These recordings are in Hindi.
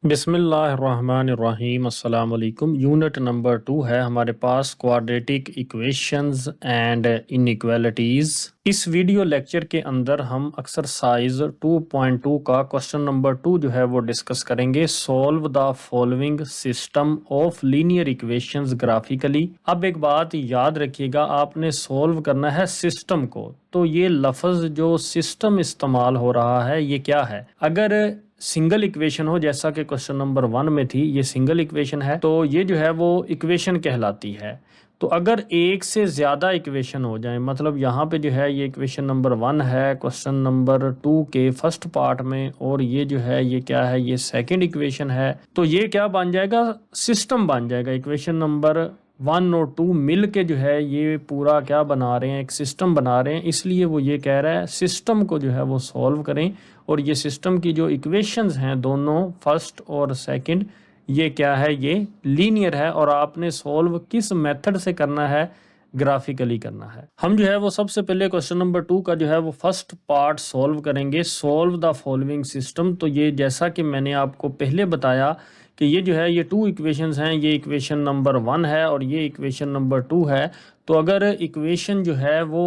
बिस्मिल्लाहिर्रहमानिर्रहीम अस्सलाम वालेकुम। यूनिट नंबर 2 है हमारे पास, क्वाड्रेटिक इक्वेशंस एंड इनइक्वालिटीज़। इस वीडियो लेक्चर के अंदर हम एक्सरसाइज 2.2 का क्वेश्चन नंबर 2 जो है वो डिस्कस करेंगे। Solve the following system of linear equations graphically. अब एक बात याद रखिएगा, आपने सॉल्व करना है सिस्टम को। तो ये लफ्ज़ जो सिस्टम इस्तेमाल हो रहा है ये क्या है? अगर सिंगल इक्वेशन हो, जैसा कि क्वेश्चन नंबर 1 में थी, ये सिंगल इक्वेशन है तो ये जो है वो इक्वेशन कहलाती है। तो अगर एक से ज़्यादा इक्वेशन हो जाए, मतलब यहाँ पे जो है ये इक्वेशन नंबर 1 है क्वेश्चन नंबर 2 के फर्स्ट पार्ट में, और ये जो है ये क्या है, ये सेकंड इक्वेशन है। तो ये क्या बन जाएगा? सिस्टम बन जाएगा। इक्वेशन नंबर 1 और 2 मिल के जो है ये पूरा क्या बना रहे हैं, एक सिस्टम बना रहे हैं। इसलिए वो ये कह रहा है सिस्टम को जो है वो सॉल्व करें। और ये सिस्टम की जो इक्वेशंस हैं दोनों, फर्स्ट और सेकंड, ये क्या है, ये लीनियर है। और आपने सॉल्व किस मेथड से करना है? ग्राफिकली करना है। हम जो है वो सबसे पहले क्वेश्चन नंबर 2 का जो है वो फर्स्ट पार्ट सॉल्व करेंगे। Solve the following system. तो ये जैसा कि मैंने आपको पहले बताया कि ये जो है ये 2 इक्वेशंस हैं। ये इक्वेशन नंबर 1 है और ये इक्वेशन नंबर 2 है। तो अगर इक्वेशन जो है वो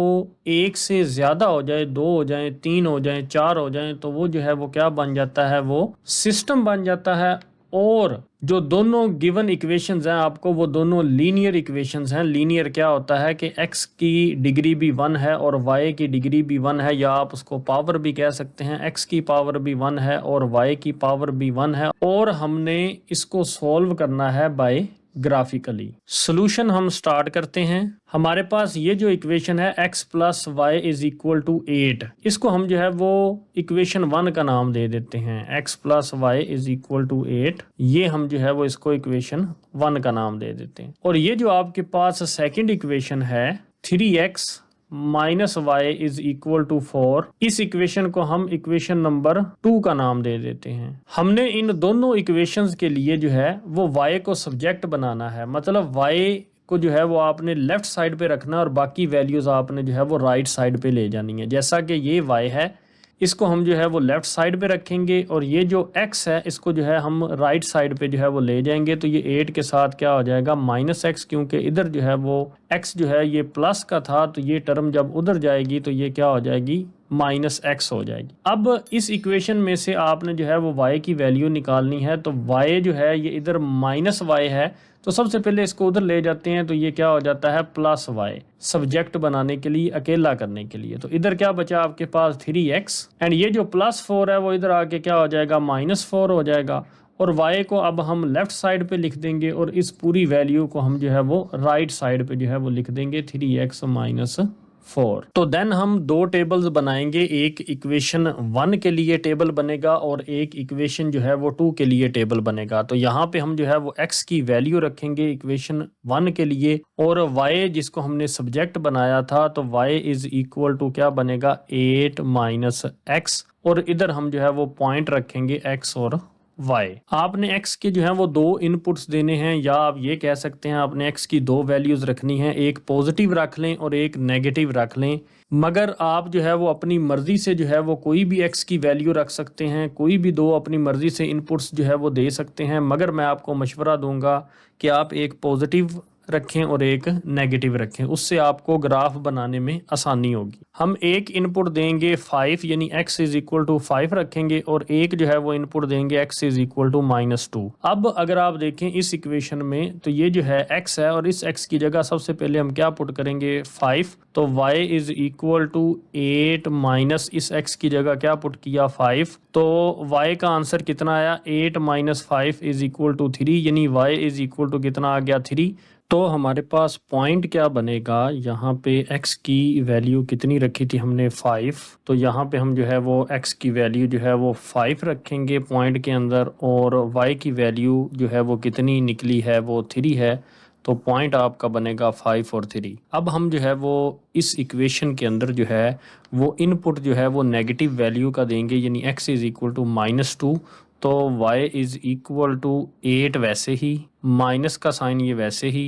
एक से ज़्यादा हो जाए, 2 हो जाए, 3 हो जाए, 4 हो जाए, तो वो जो है वो क्या बन जाता है, वो सिस्टम बन जाता है। और जो दोनों गिवन इक्वेशंस हैं आपको, वो दोनों लीनियर इक्वेशंस हैं। लीनियर क्या होता है कि x की डिग्री भी 1 है और y की डिग्री भी 1 है, या आप उसको पावर भी कह सकते हैं। x की पावर भी 1 है और y की पावर भी 1 है, और हमने इसको सॉल्व करना है बाय ग्राफिकली। सोल्यूशन हम स्टार्ट करते हैं। हमारे पास ये जो इक्वेशन है x plus y is equal to 8, इसको हम जो है वो इक्वेशन 1 का नाम दे देते हैं। x plus y is equal to 8, ये हम जो है वो इसको इक्वेशन 1 का नाम दे देते हैं। और ये जो आपके पास सेकंड इक्वेशन है 3x minus y is equal to 4, इस इक्वेशन को हम इक्वेशन नंबर 2 का नाम दे देते हैं। हमने इन दोनों इक्वेशंस के लिए जो है वो y को सब्जेक्ट बनाना है। मतलब y को जो है वो आपने लेफ्ट साइड पे रखना और बाकी वैल्यूज आपने जो है वो राइट साइड पे ले जानी है। जैसा कि ये y है, इसको हम जो है वो लेफ्ट साइड पे रखेंगे, और ये जो x है इसको जो है हम राइट साइड पे जो है वो ले जाएंगे। तो ये 8 के साथ क्या हो जाएगा, माइनस x, क्योंकि इधर जो है वो x जो है ये प्लस का था, तो ये टर्म जब उधर जाएगी तो ये क्या हो जाएगी, माइनस x हो जाएगी। अब इस इक्वेशन में से आपने जो है वो y की वैल्यू निकालनी है। तो y जो है ये इधर माइनस y है, तो सबसे पहले इसको उधर ले जाते हैं, तो ये क्या हो जाता है, प्लस वाई, सब्जेक्ट बनाने के लिए, अकेला करने के लिए। तो इधर क्या बचा आपके पास, 3x, एंड ये जो प्लस 4 है वो इधर आके क्या हो जाएगा, माइनस 4 हो जाएगा। और y को अब हम लेफ्ट साइड पे लिख देंगे, और इस पूरी वैल्यू को हम जो है वो राइट साइड पे जो है वो लिख देंगे, 3x माइनस 4। तो देन हम दो टेबल्स बनाएंगे। एक इक्वेशन 1 के लिए टेबल बनेगा और एक इक्वेशन जो है वो 2 के लिए टेबल बनेगा। तो यहाँ पे हम जो है वो x की वैल्यू रखेंगे इक्वेशन 1 के लिए, और y जिसको हमने सब्जेक्ट बनाया था, तो y इज इक्वल टू क्या बनेगा, 8 माइनस x, और इधर हम जो है वो पॉइंट रखेंगे x और y। आपने x के जो है वो दो इनपुट्स देने हैं, या आप ये कह सकते हैं आपने x की दो वैल्यूज रखनी है, एक पॉजिटिव रख लें और एक नेगेटिव रख लें। मगर आप जो है वो अपनी मर्जी से जो है वो कोई भी x की वैल्यू रख सकते हैं, कोई भी दो अपनी मर्जी से इनपुट्स जो है वो दे सकते हैं। मगर मैं आपको मशवरा दूंगा कि आप एक पॉजिटिव रखें और एक नेगेटिव रखें, उससे आपको ग्राफ बनाने में आसानी होगी। हम एक इनपुट देंगे 5, यानी x इज इक्वल टू 5 रखेंगे, और एक जो है वो इनपुट देंगे x इज इक्वल टू -2। अब अगर आप देखें इस इक्वेशन में, तो ये जो है x है, और इस x की जगह सबसे पहले हम क्या पुट करेंगे, 5। तो y is equal to 8 minus इस x की जगह क्या पुट किया, 5। तो y का आंसर कितना आया, 8 माइनस 5 इज इक्वल टू 3, यानी y इज इक्वल टू कितना आ गया, 3। तो हमारे पास पॉइंट क्या बनेगा, यहाँ पे x की वैल्यू कितनी रखी थी हमने, 5। तो यहाँ पे हम जो है वो x की वैल्यू जो है वो 5 रखेंगे पॉइंट के अंदर, और y की वैल्यू जो है वो कितनी निकली है, वो 3 है। तो पॉइंट आपका बनेगा 5 और 3। अब हम जो है वो इस इक्वेशन के अंदर जो है वो इनपुट जो है वो नेगेटिव वैल्यू का देंगे, यानी x इज इक्वल टू -2। तो y इज इक्वल टू 8 वैसे ही, माइनस का साइन ये वैसे ही,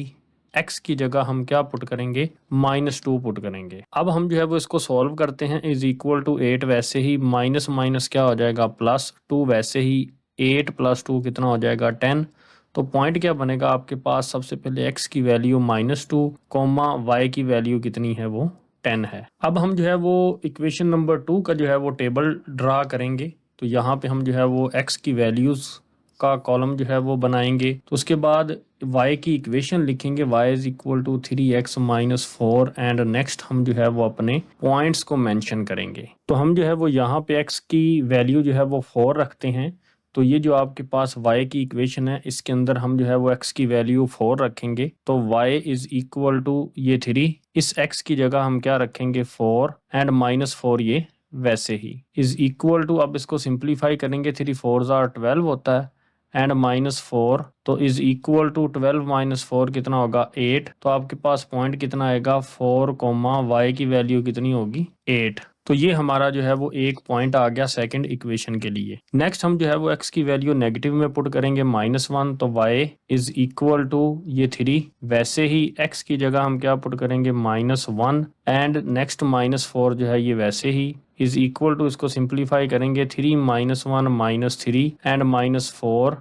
x की जगह हम क्या पुट करेंगे, -2 पुट करेंगे। अब हम जो है वो इसको सॉल्व करते हैं। इज इक्वल टू 8 वैसे ही, माइनस माइनस क्या हो जाएगा, +2 वैसे ही, 8 + 2 कितना हो जाएगा 10। तो पॉइंट क्या बनेगा आपके पास, सबसे पहले x की वैल्यू -2 कॉमा y की वैल्यू कितनी है वो 10 है। अब हम जो है वो इक्वेशन नंबर 2 का जो है वो टेबल ड्रा करेंगे। तो यहाँ पे हम जो है वो x की वैल्यूज़ का कॉलम जो है वो बनाएंगे। तो उसके बाद y की इक्वेशन लिखेंगे, y = 3x - 4 एंड नेक्स्ट हम जो है वो अपने पॉइंट्स को मेंशन करेंगे। तो हम जो है वो यहाँ पे x की वैल्यू जो है वो 4 रखते हैं। तो ये जो आपके पास y की इक्वेशन है इसके अंदर हम जो है वो x की वैल्यू 4 रखेंगे। तो y = ये 3, इस x की जगह हम क्या रखेंगे 4 एंड -4 ये वैसे ही = अब इसको सिंप्लीफाई करेंगे, 3 4 12 होता है एंड -4 तो = 12 - 4 कितना होगा 8। तो आपके पास पॉइंट कितना आएगा 4, y की वैल्यू कितनी होगी 8। तो ये हमारा जो है वो एक पॉइंट आ गया सेकंड इक्वेशन के लिए। नेक्स्ट हम जो है वो x की वैल्यू नेगेटिव में पुट करेंगे -1, तो y = ये 3, वैसे ही x की जगह हम क्या पुट करेंगे -1 एंड नेक्स्ट -4 जो है ये वैसे ही इसको सिंप्लीफाई करेंगे, 3 - 1 - 3 एंड -4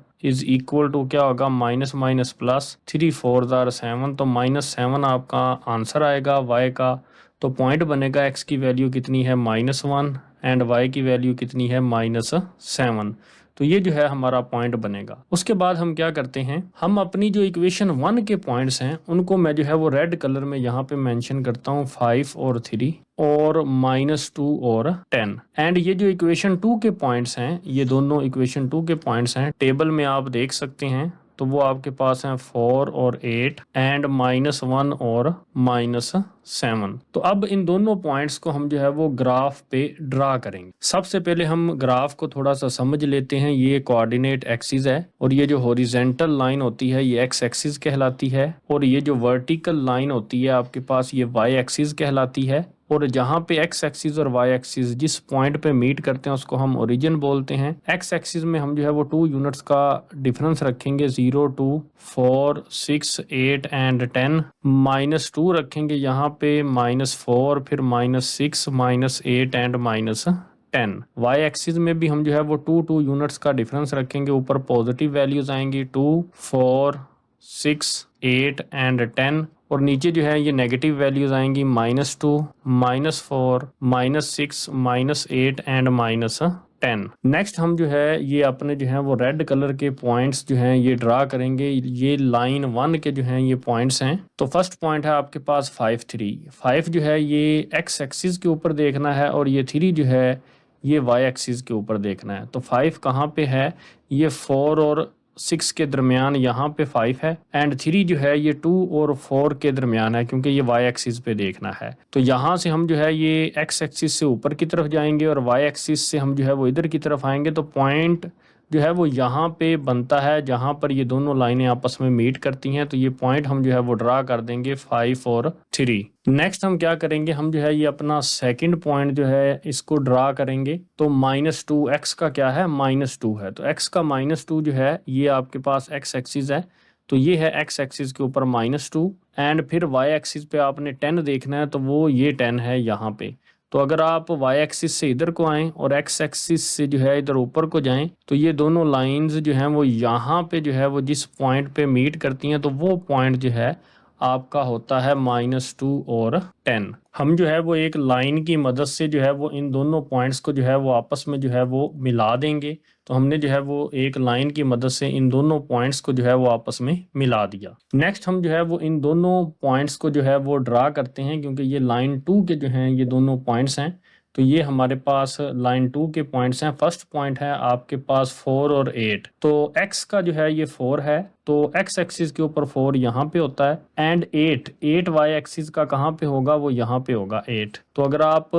क्या होगा -, 3 4 7, तो -7 आपका आंसर आएगा y का। तो पॉइंट बनेगा x की वैल्यू कितनी है -1 एंड y की वैल्यू कितनी है -7। तो ये जो है हमारा पॉइंट बनेगा। उसके बाद हम क्या करते हैं, हम अपनी जो इक्वेशन 1 के पॉइंट्स हैं उनको मैं जो है वो रेड कलर में यहाँ पे मेंशन करता हूँ, 5 और 3 और -2 और 10। एंड ये जो इक्वेशन 2 के पॉइंट्स हैं, ये दोनों इक्वेशन 2 के पॉइंट्स हैं, टेबल में आप देख सकते हैं। तो वो आपके पास हैं 4 और 8 एंड -1 और -7। तो अब इन दोनों पॉइंट्स को हम जो है वो ग्राफ पे ड्रा करेंगे। सबसे पहले हम ग्राफ को थोड़ा सा समझ लेते हैं। ये कोऑर्डिनेट एक्सिस है और ये जो हॉरिजॉन्टल लाइन होती है ये x एक्सिस कहलाती है और ये जो वर्टिकल लाइन होती है आपके पास ये y एक्सिस कहलाती है। और जहाँ पे x एक्सिस और y एक्सिस जिस पॉइंट पे मीट करते हैं उसको हम ओरिजिन बोलते हैं। x एक्सिस में हम जो है वो 2 यूनिट्स का डिफरेंस रखेंगे, 0 2 4 6 8 एंड 10। -2 रखेंगे यहाँ पे, -4 फिर -6 -8 एंड -10। y एक्सिस में भी हम जो है वो 2 यूनिट्स का डिफरेंस रखेंगे, ऊपर पॉजिटिव वैल्यूज आएंगी 2 4 6 8 एंड 10 और नीचे जो है ये नेगेटिव वैल्यूज आएंगी -2 -4 -6 -8 एंड -10। नेक्स्ट हम जो है ये अपने जो है वो रेड कलर के पॉइंट्स जो हैं ये ड्रा करेंगे। ये लाइन 1 के जो हैं ये पॉइंट्स हैं। तो फर्स्ट पॉइंट है आपके पास 5 3, 5 जो है ये x एक्सिस के ऊपर देखना है और ये 3 जो है ये y एक्सिस के ऊपर देखना है। तो 5 कहाँ पे है, ये 4 और 6 के दरमियान यहाँ पे 5 है एंड 3 जो है ये 2 और 4 के दरमियान है क्योंकि ये y एक्सिस पे देखना है। तो यहाँ से हम जो है ये x एक्सिस से ऊपर की तरफ जाएंगे और y एक्सिस से हम जो है वो इधर की तरफ आएंगे। तो पॉइंट जो है वो यहाँ पे बनता है जहाँ पर ये दोनों लाइनें आपस में मीट करती हैं। तो ये पॉइंट हम जो है वो ड्रा कर देंगे 5 और 3। नेक्स्ट हम क्या करेंगे, हम जो है ये अपना सेकंड पॉइंट जो है इसको ड्रा करेंगे। तो -2 x का क्या है -2 है, तो x का -2 जो है ये आपके पास x एक्सिस है। तो ये है x एक्सिस के ऊपर -2 एंड फिर y एक्सिस पे आपने 10 देखना है, तो वो ये 10 है यहाँ पे। तो अगर आप y एक्सिस से इधर को आएँ और x एक्सिस से जो है इधर ऊपर को जाएं तो ये दोनों लाइंस जो हैं वो यहाँ पे जो है वो जिस पॉइंट पे मीट करती हैं तो वो पॉइंट जो है आपका होता है -2 और 10। हम जो है वो एक लाइन की मदद से जो है वो इन दोनों पॉइंट्स को जो है वो आपस में जो है वो मिला देंगे। तो हमने जो है वो एक लाइन की मदद से इन दोनों पॉइंट्स को जो है वो आपस में मिला दिया। नेक्स्ट हम जो है वो इन दोनों पॉइंट्स को जो है वो ड्रा करते हैं क्योंकि ये लाइन 2 के जो हैं ये दोनों पॉइंट्स हैं। तो ये हमारे पास लाइन 2 के पॉइंट्स हैं। फर्स्ट पॉइंट है आपके पास 4 और 8। तो x का जो है ये 4 है, तो x एक्सिस के ऊपर 4 यहाँ पे होता है एंड 8 y एक्सिस का कहाँ पे होगा, वो यहाँ पे होगा 8। तो अगर आप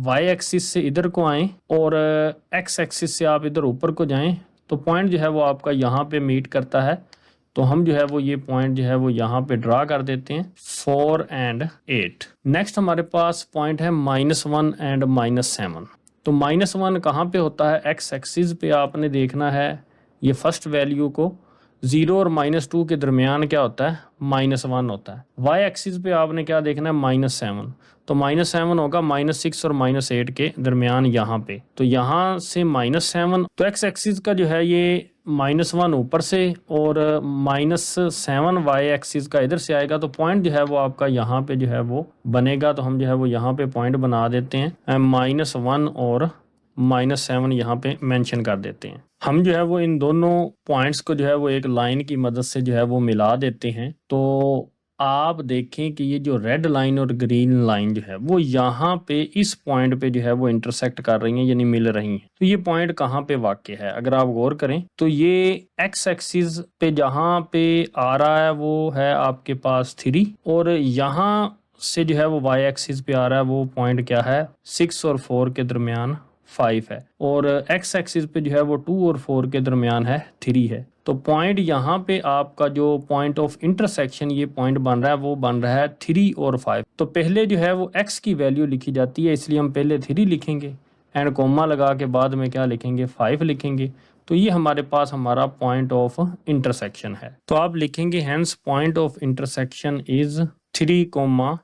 y एक्सिस से इधर को आएँ और x एक्सिस से आप इधर ऊपर को जाएं तो पॉइंट जो है वो आपका यहाँ पे मीट करता है। तो हम जो है वो ये पॉइंट जो है वो यहाँ पे ड्रा कर देते हैं 4 एंड 8। नेक्स्ट हमारे पास पॉइंट है -1 एंड -7। तो -1 कहाँ पे होता है, x एक्सिस पे आपने देखना है ये फर्स्ट वैल्यू को। 0 और -2 के दरमियान क्या होता है, -1 होता है। वाई एक्सिस पे आपने क्या देखना है, -7, तो -7 होगा -6 और -8 के दरमियान यहाँ पे, तो यहाँ से -7, तो एक्स एक्सिस का जो है ये -1 ऊपर से और -7 वाई एक्सिस का इधर से आएगा, तो पॉइंट जो है वो आपका यहाँ पे जो है वो बनेगा। तो हम जो है वो यहाँ पे पॉइंट बना देते हैं, -1 और -7 यहाँ पे मेंशन कर देते हैं। हम जो है वो इन दोनों पॉइंट्स को जो है वो एक लाइन की मदद से जो है वो मिला देते हैं। तो आप देखें कि ये जो रेड लाइन और ग्रीन लाइन जो है वो यहाँ पे इस पॉइंट पे जो है वो इंटरसेक्ट कर रही हैं, यानी मिल रही हैं। तो ये पॉइंट कहाँ पे वाक़ है, अगर आप गौर करें तो ये एक्स एक्सिस पे जहाँ पे आ रहा है वो है आपके पास 3, और यहाँ से जो है वो वाई एक्सिस पे आ रहा है वो पॉइंट क्या है, 6 और 4 के दरमियान 5 है, और एक्स एक्सिस पे जो है वो 2 और 4 के दरमियान है 3 है। तो पॉइंट यहाँ पे आपका जो पॉइंट ऑफ इंटरसेक्शन ये पॉइंट बन रहा है वो बन रहा है 3 और 5। तो पहले जो है वो x की वैल्यू लिखी जाती है, इसलिए हम पहले 3 लिखेंगे एंड कोमा लगा के बाद में क्या लिखेंगे, 5 लिखेंगे। तो ये हमारे पास हमारा पॉइंट ऑफ इंटरसेक्शन है। तो आप लिखेंगे hence point of intersection is 3,5।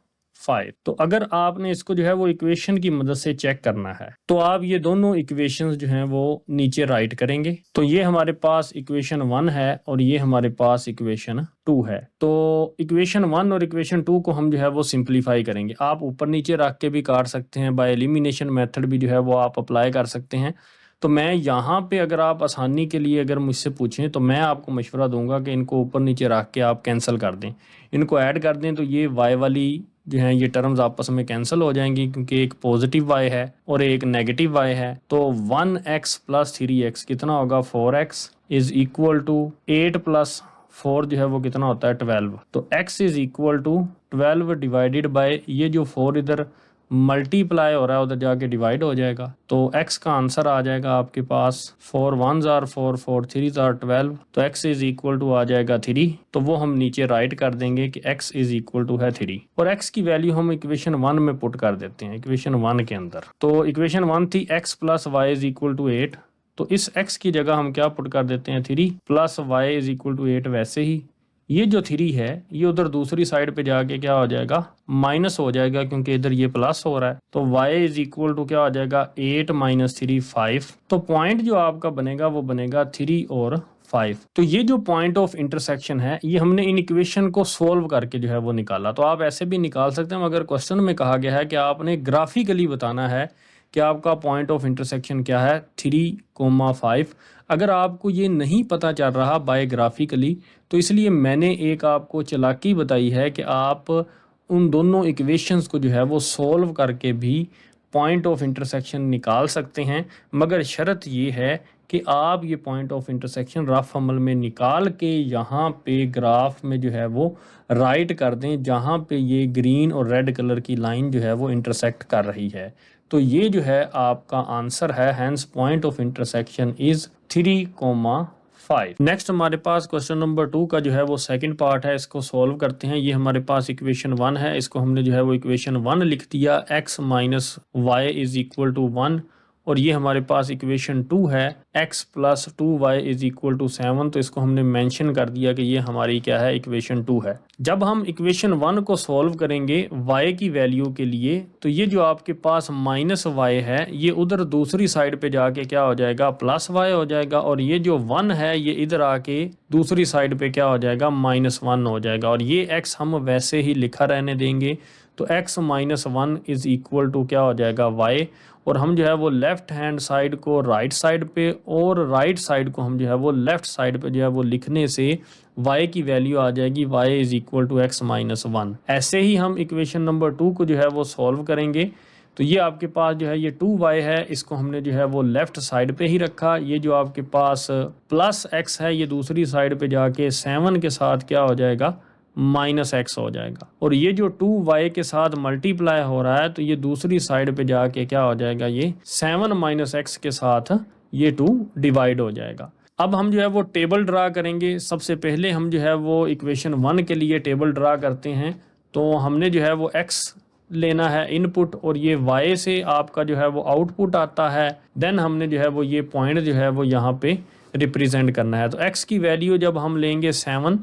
तो अगर आपने इसको जो है वो इक्वेशन की मदद से चेक करना है तो आप ये दोनों इक्वेशंस जो हैं वो नीचे राइट करेंगे। तो ये हमारे पास इक्वेशन 1 है और ये हमारे पास इक्वेशन 2 है। तो इक्वेशन 1 और इक्वेशन 2 को हम जो है वो सिंप्लीफाई करेंगे। आप ऊपर नीचे रख के भी काट सकते हैं, बाय एलिमिनेशन मेथड भी जो है वो आप अप्लाई कर सकते हैं। तो मैं यहाँ पे अगर आप आसानी के लिए अगर मुझसे पूछें तो मैं आपको मशवरा दूंगा कि इनको ऊपर नीचे रख के आप कैंसिल कर दें, इनको ऐड कर दें, तो ये वाई वाली जो है ये टर्म्स आपस में कैंसिल हो जाएंगी, क्योंकि एक पॉजिटिव वाई है और एक नेगेटिव वाई है। तो 1x + 3x कितना होगा, 4x इज इक्वल टू 8 + 4 जो है वो कितना होता है, 12। तो x is equal to 12 divided by ये जो 4 इधर मल्टीप्लाई हो रहा है उधर जाके डिवाइड हो जाएगा। तो x का आंसर आ जाएगा आपके पास 4 1s are 4 4 3s are 12। तो x इज इक्वल टू आ जाएगा 3। तो वो हम नीचे राइट कर देंगे कि x इज इक्वल टू है 3, और x की वैल्यू हम इक्वेशन 1 में पुट कर देते हैं, इक्वेशन 1 के अंदर। तो इक्वेशन 1 थी x + y is equal to 8। तो इस x की जगह हम क्या पुट कर देते हैं, 3 + y इज इक्वल टू 8। वैसे ही ये जो 3 है ये उधर दूसरी साइड पे जाके क्या हो जाएगा, माइनस हो जाएगा, क्योंकि इधर ये प्लस हो रहा है। तो y इज इक्वल टू क्या हो जाएगा, 8 - 3 5। तो पॉइंट जो आपका बनेगा वो बनेगा 3 और 5। तो ये जो पॉइंट ऑफ इंटरसेक्शन है ये हमने इन इक्वेशन को सोल्व करके जो है वो निकाला। तो आप ऐसे भी निकाल सकते हैं, मगर क्वेश्चन में कहा गया है कि आपने ग्राफिकली बताना है कि आपका पॉइंट ऑफ इंटरसेक्शन क्या है, 3,5। अगर आपको ये नहीं पता चल रहा बायोग्राफिकली तो इसलिए मैंने एक आपको चालाकी बताई है कि आप उन दोनों इक्वेशंस को जो है वो सोल्व करके भी पॉइंट ऑफ इंटरसेक्शन निकाल सकते हैं, मगर शर्त ये है कि आप ये पॉइंट ऑफ इंटरसेक्शन रफ अमल में निकाल के यहाँ पे ग्राफ में जो है वो राइट कर दें जहाँ पे ये ग्रीन और रेड कलर की लाइन जो है वो इंटरसेक्ट कर रही है। तो ये जो है आपका आंसर है, hence point of intersection is 3,5। Next हमारे पास क्वेश्चन नंबर 2 का जो है वो सेकंड पार्ट है, इसको सॉल्व करते हैं। ये हमारे पास इक्वेशन 1 है, इसको हमने जो है वो इक्वेशन 1 लिख दिया, x - y is equal to 1। और ये हमारे पास इक्वेशन 2 है, x + 2y is equal to 7। तो इसको हमने मेंशन कर दिया कि ये हमारी क्या है, इक्वेशन 2 है। जब हम इक्वेशन 1 को सॉल्व करेंगे y की वैल्यू के लिए, तो ये जो आपके पास -y है ये उधर दूसरी साइड पे जाके क्या हो जाएगा, +y हो जाएगा, और ये जो 1 है ये इधर आके दूसरी साइड पे क्या हो जाएगा, -1 हो जाएगा। और ये x हम वैसे ही लिखा रहने देंगे। तो x - 1 इज इक्वल टू क्या हो जाएगा, y। और हम जो है वो लेफ्ट हैंड साइड को राइट साइड पे और राइट साइड को हम जो है वो लेफ्ट साइड पे जो है वो लिखने से y की वैल्यू आ जाएगी, y is equal to x - 1। ऐसे ही हम इक्वेशन नंबर 2 को जो है वो सॉल्व करेंगे। तो ये आपके पास जो है ये 2y है, इसको हमने जो है वो लेफ्ट साइड पे ही रखा। ये जो आपके पास +x है ये दूसरी साइड पे जाके 7 के साथ क्या हो जाएगा, -x हो जाएगा। और ये जो 2y के साथ मल्टीप्लाई हो रहा है तो ये दूसरी साइड पे जाके क्या हो जाएगा, ये 7 - x के साथ ये 2 डिवाइड हो जाएगा। अब हम जो है वो टेबल ड्रा करेंगे। सबसे पहले हम जो है वो इक्वेशन 1 के लिए टेबल ड्रा करते हैं। तो हमने जो है वो x लेना है इनपुट, और ये y से आपका जो है वो आउटपुट आता है। देन हमने जो है वो ये पॉइंट जो है वो यहाँ पे रिप्रेजेंट करना है। तो x की वैल्यू जब हम लेंगे 7,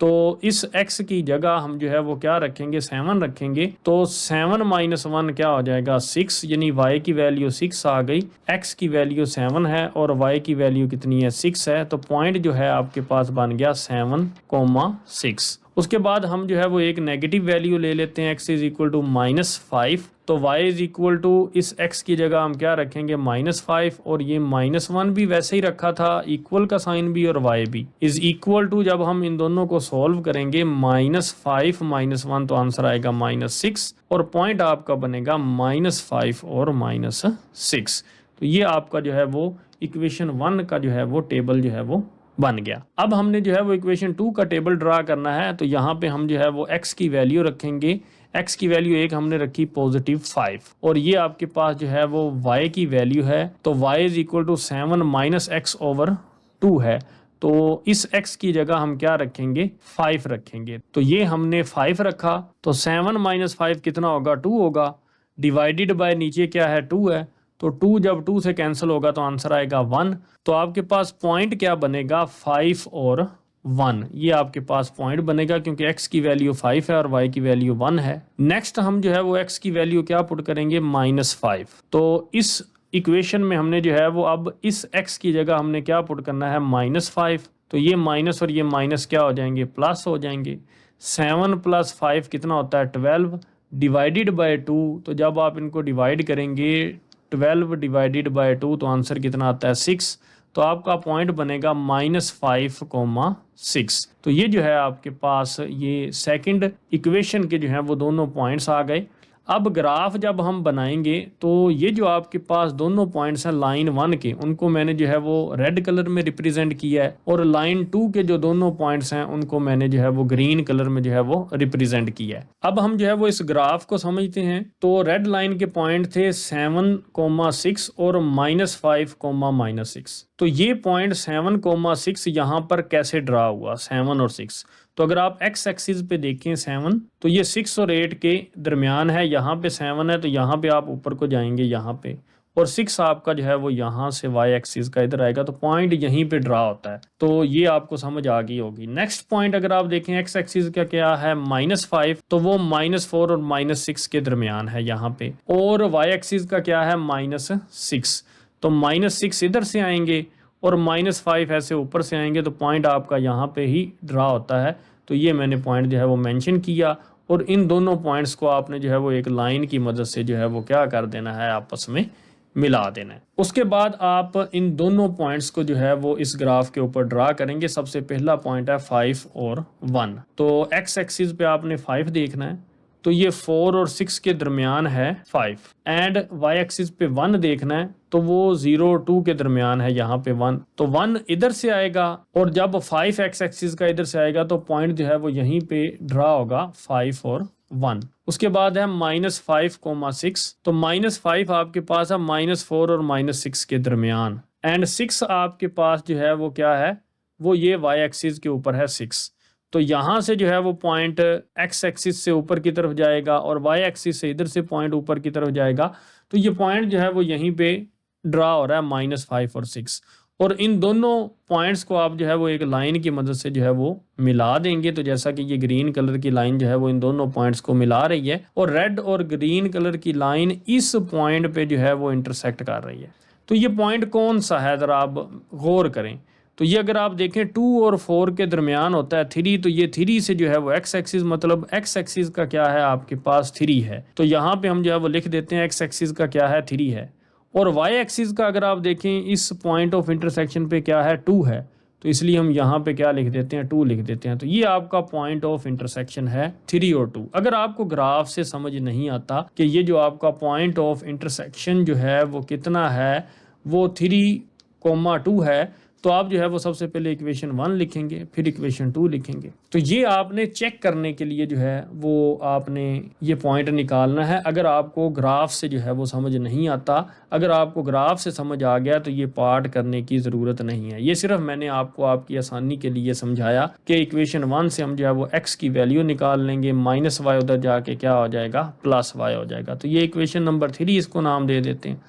तो इस x की जगह हम जो है वो क्या रखेंगे, 7 रखेंगे। तो 7 माइनस 1 क्या हो जाएगा, 6, यानी y की वैल्यू 6 आ गई। x की वैल्यू 7 है और y की वैल्यू कितनी है, 6 है। तो पॉइंट जो है आपके पास बन गया 7,6। उसके बाद हम जो है वो एक नेगेटिव वैल्यू ले लेते हैं, x इज इक्वल टू -5। तो y इज इक्वल टू इस x की जगह हम क्या रखेंगे, -5, और ये -1 भी वैसे ही रखा था, इक्वल का साइन भी और y भी इज इक्वल टू, जब हम इन दोनों को सॉल्व करेंगे -5 -1 तो आंसर आएगा -6, और पॉइंट आपका बनेगा -5 और -6। तो ये आपका जो है वो इक्वेशन 1 का जो है वो टेबल जो है वो बन गया। अब हमने जो है वो इक्वेशन 2 का टेबल ड्रा करना है। तो यहाँ पे हम जो है वो x की वैल्यू रखेंगे। x की वैल्यू एक हमने रखी +5, और ये आपके पास जो है वो y की वैल्यू है। तो y is equal to 7 minus x over 2 है। तो इस x की जगह हम क्या रखेंगे, 5 रखेंगे। तो ये हमने 5 रखा, तो 7 माइनस 5 कितना होगा, 2 होगा। डिवाइडेड बाय नीचे क्या है, 2 है। तो 2 जब 2 से कैंसिल होगा तो आंसर आएगा 1। तो आपके पास पॉइंट क्या बनेगा, 5 और 1। ये आपके पास पॉइंट बनेगा क्योंकि x की वैल्यू 5 है और y की वैल्यू 1 है। नेक्स्ट हम जो है वो x की वैल्यू क्या पुट करेंगे, -5। तो इस इक्वेशन में हमने जो है वो अब इस x की जगह हमने क्या पुट करना है, -5। तो ये माइनस और ये माइनस क्या हो जाएंगे, प्लस हो जाएंगे। 7 + 5 कितना होता है, 12, डिवाइडेड बाय 2। तो जब आप इनको डिवाइड करेंगे 12 डिवाइडेड बाय 2 तो आंसर कितना आता है, 6। तो आपका पॉइंट बनेगा -5,6। तो ये जो है आपके पास ये सेकंड इक्वेशन के जो है वो दोनों पॉइंट्स आ गए। अब ग्राफ जब हम बनाएंगे तो ये जो आपके पास दोनों पॉइंट्स हैं लाइन 1 के, उनको मैंने जो है वो रेड कलर में रिप्रेजेंट किया है, और लाइन 2 के जो दोनों पॉइंट्स हैं उनको मैंने जो है वो ग्रीन कलर में जो है वो रिप्रेजेंट किया है। अब हम जो है वो इस ग्राफ को समझते हैं। तो रेड लाइन के पॉइंट थे 7,6 और -5, -6। तो ये पॉइंट 7,6 यहाँ पर कैसे ड्रा हुआ, 7 और 6। तो अगर आप x एक्सिस पे देखें 7, तो ये 6 और 8 के दरमियान है। यहाँ पे 7 है तो यहाँ पे आप ऊपर को जाएंगे यहाँ पे, और 6 आपका जो है वो यहाँ से y एक्सिस का इधर आएगा। तो पॉइंट यहीं पे ड्रा होता है। तो ये आपको समझ आ गई होगी। नेक्स्ट पॉइंट अगर आप देखें x एक्सिस का क्या है, -5, तो वो -4 और -6 के दरमियान है यहाँ पे। और y एक्सिस का क्या है, -6। तो -6 इधर से आएंगे और -5 ऐसे ऊपर से आएंगे, तो पॉइंट आपका यहाँ पे ही ड्रा होता है। तो ये मैंने पॉइंट जो है वो मेंशन किया, और इन दोनों पॉइंट्स को आपने जो है वो एक लाइन की मदद से जो है वो क्या कर देना है, आपस में मिला देना है। उसके बाद आप इन दोनों पॉइंट्स को जो है वो इस ग्राफ के ऊपर ड्रा करेंगे। सबसे पहला पॉइंट है 5 और 1। तो x एक्सिस पे आपने 5 देखना है, तो ये 4 और 6 के दरमियान है 5। एंड y एक्सिस पे 1 देखना है, तो वो 0 और 2 के दरमियान है यहाँ पे 1। तो 1 इधर से आएगा, और जब 5 x एक्सिस का इधर से आएगा तो पॉइंट जो है वो यहीं पे ड्रा होगा, 5 और 1। उसके बाद है -5,6। तो -5 आपके पास है -4 और -6 के दरमियान, एंड 6 आपके पास जो है वो क्या है, वो ये y एक्सिस के ऊपर है 6। तो यहाँ से जो है वो पॉइंट x एक्सिस से ऊपर की तरफ जाएगा और y एक्सिस से इधर से पॉइंट ऊपर की तरफ जाएगा। तो ये पॉइंट जो है वो यहीं पे ड्रा हो रहा है, -5 और 6। और इन दोनों पॉइंट्स को आप जो है वो एक लाइन की मदद से जो है वो मिला देंगे। तो जैसा कि ये ग्रीन कलर की लाइन जो है वो इन दोनों पॉइंट्स को मिला रही है, और रेड और ग्रीन कलर की लाइन इस पॉइंट पे जो है वो इंटरसेक्ट कर रही है। तो ये पॉइंट कौन सा है, ज़रा आप गौर करें। तो ये अगर आप देखें 2 और 4 के दरमियान होता है 3। तो ये 3 से जो है वो x एक्सिस, मतलब x एक्सिस का क्या है आपके पास 3 है। तो यहाँ पे हम जो है वो लिख देते हैं x एक्सिस का क्या है, 3 है। और y एक्सिस का अगर आप देखें इस पॉइंट ऑफ इंटरसेक्शन पे क्या है, 2 है। तो इसलिए हम यहाँ पे क्या लिख देते हैं, 2 लिख देते हैं। तो ये आपका पॉइंट ऑफ इंटरसेक्शन है 3 और 2। अगर आपको ग्राफ से समझ नहीं आता कि ये जो आपका पॉइंट ऑफ इंटरसेक्शन जो है वो कितना है, वो 3,2 है, तो आप जो है वो सबसे पहले इक्वेशन 1 लिखेंगे, फिर इक्वेशन 2 लिखेंगे। तो ये आपने चेक करने के लिए जो है वो आपने ये पॉइंट निकालना है। अगर आपको ग्राफ से जो है वो समझ नहीं आता, अगर आपको ग्राफ से समझ आ गया तो ये पार्ट करने की ज़रूरत नहीं है। ये सिर्फ मैंने आपको आपकी आसानी के लिए समझाया कि इक्वेशन 1 से हम जो है वो x की वैल्यू निकाल लेंगे, -y उधर जाके क्या हो जाएगा, +y हो जाएगा। तो ये इक्वेशन नंबर 3 इसको नाम दे देते हैं।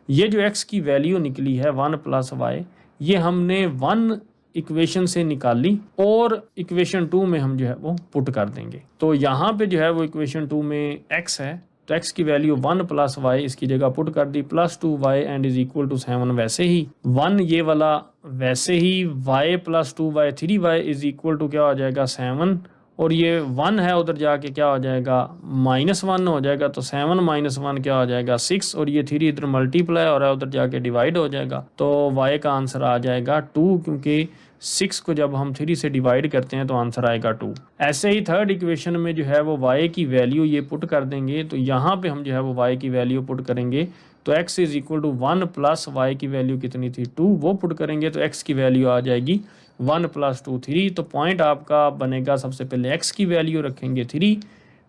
ये जो x की वैल्यू निकली है 1 + y, ये हमने 1 इक्वेशन से निकाली और इक्वेशन 2 में हम जो है वो पुट कर देंगे। तो यहाँ पे जो है वो इक्वेशन 2 में x है, तो x की वैल्यू 1 प्लस y इसकी जगह पुट कर दी, plus 2y and is equal to 7। वैसे ही 1 ये वाला, वैसे ही y plus 2y 3y is equal to क्या हो जाएगा 7, और ये 1 है उधर जाके क्या हो जाएगा -1 हो जाएगा, तो 7 माइनस 1 क्या हो जाएगा 6, और ये 3 इधर मल्टीप्लाई हो रहा है उधर जाके डिवाइड हो जाएगा, तो y का आंसर आ जाएगा 2, क्योंकि 6 को जब हम 3 से डिवाइड करते हैं तो आंसर आएगा 2। ऐसे ही थर्ड इक्वेशन में जो है वो y की वैल्यू ये पुट कर देंगे, तो यहाँ पे हम जो है वो y की वैल्यू पुट करेंगे, तो x is equal to 1 plus y की वैल्यू कितनी थी 2, वो पुट करेंगे तो x की वैल्यू आ जाएगी 1 प्लस 2 3। तो पॉइंट आपका बनेगा, सबसे पहले x की वैल्यू रखेंगे 3,